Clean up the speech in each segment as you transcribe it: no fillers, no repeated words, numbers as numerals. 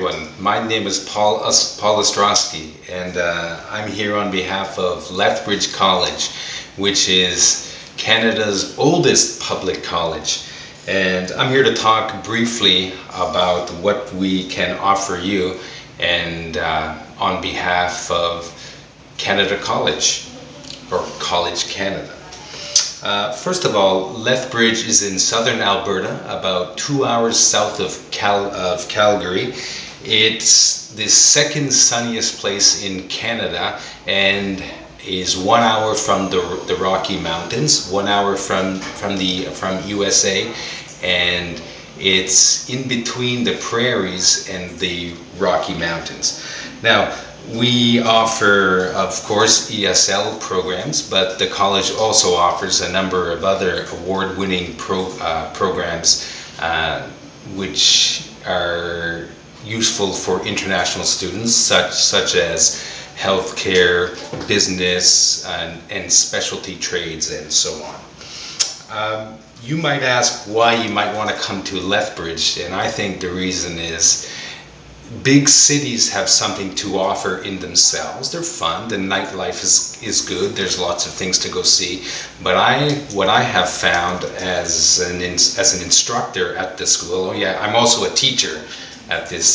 everyone. My name is Paul Ostrowski, and I'm here on behalf of Lethbridge College, which is Canada's oldest public college. And I'm here to talk briefly about what we can offer you and on behalf of Canada College, or College Canada. First of all, Lethbridge is in southern Alberta, about 2 hours south of Calgary. It's the second sunniest place in Canada and is 1 hour from the Rocky Mountains, 1 hour from USA, and it's in between the prairies and the Rocky Mountains. Now, we offer, of course, ESL programs, but the college also offers a number of other award-winning programs which are useful for international students, such as healthcare, business, and specialty trades, and so on. You might ask why you might want to come to Lethbridge, and I think the reason is big cities have something to offer in themselves. They're fun, the nightlife is good, there's lots of things to go see, but what I have found as an instructor at the school, I'm also a teacher at this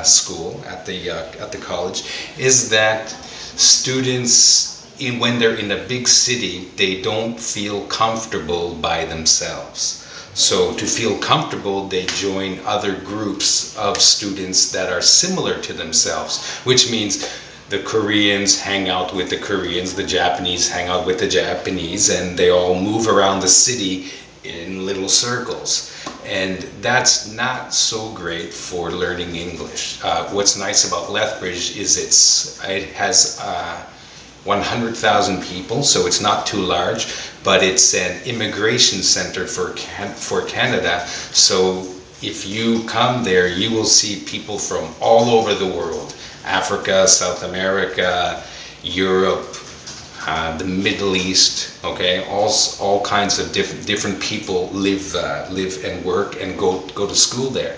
school, at the college, is that students, when they're in a big city, they don't feel comfortable by themselves. So to feel comfortable, they join other groups of students that are similar to themselves, which means the Koreans hang out with the Koreans, the Japanese hang out with the Japanese, and they all move around the city in little circles. And that's not so great for learning English. What's nice about Lethbridge is it has 100,000 people, so it's not too large, but it's an immigration center for Canada. So if you come there, you will see people from all over the world: Africa, South America, Europe, the Middle East. Okay, all kinds of different people live and work and go to school there,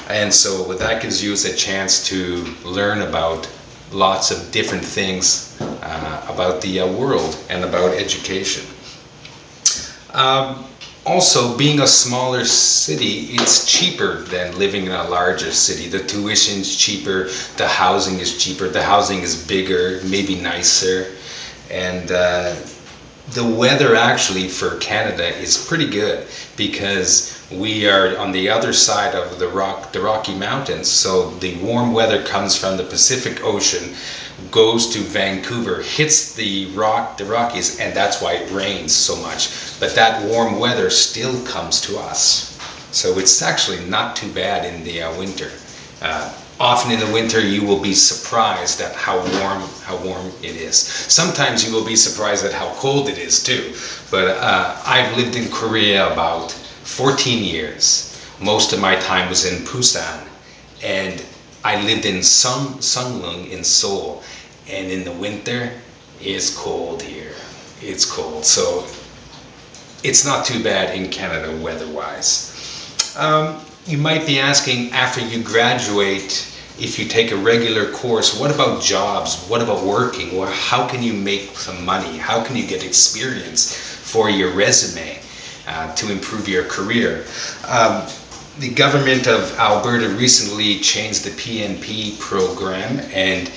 and so what that gives you is a chance to learn about lots of different things about the world and about education. Also, being a smaller city, it's cheaper than living in a larger city. The tuition's cheaper, the housing is cheaper, the housing is bigger, maybe nicer, and the weather actually for Canada is pretty good because we are on the other side of the Rocky Mountains, so the warm weather comes from the Pacific Ocean, goes to Vancouver, hits the Rockies, and that's why it rains so much. But that warm weather still comes to us, so it's actually not too bad in the winter. Often in the winter you will be surprised at how warm it is. Sometimes you will be surprised at how cold it is too. But I've lived in Korea about 14 years. Most of my time was in Busan, and I lived in Sunglung in Seoul, and in the winter it's cold here. It's cold, so it's not too bad in Canada weather-wise. You might be asking, after you graduate, if you take a regular course, what about jobs? What about working? Well, how can you make some money? How can you get experience for your resume to improve your career? The government of Alberta recently changed the PNP program, and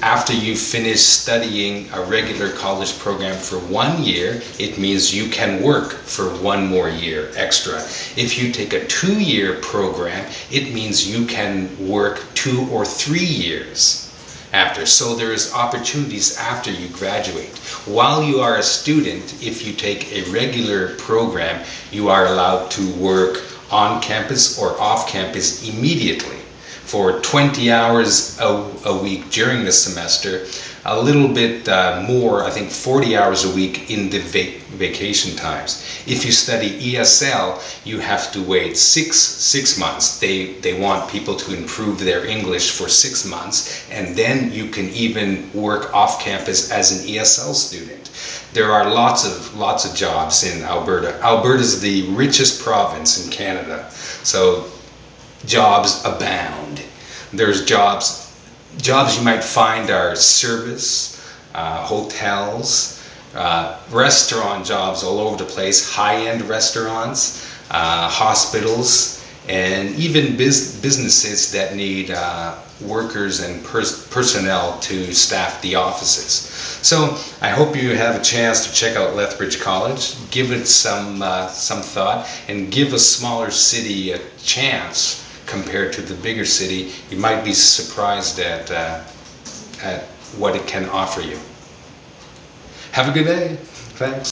after you finish studying a regular college program for 1 year, it means you can work for 1 more year extra. If you take a 2-year program, it means you can work 2 or 3 years after. So there's opportunities after you graduate. While you are a student, if you take a regular program, you are allowed to work on campus or off campus immediately for 20 hours a week during the semester, a little bit more, I think 40 hours a week in the vacation times. If you study ESL, you have to wait six months. They want people to improve their English for 6 months, and then you can even work off campus as an ESL student. There are lots of jobs in Alberta. Alberta is the richest province in Canada, so jobs abound. There's jobs you might find are service, hotels, restaurant jobs all over the place, high-end restaurants, hospitals, and even businesses that need workers and personnel to staff the offices. So I hope you have a chance to check out Lethbridge College, give it some thought, and give a smaller city a chance compared to the bigger city. You might be surprised at what it can offer you. Have a good day. Thanks.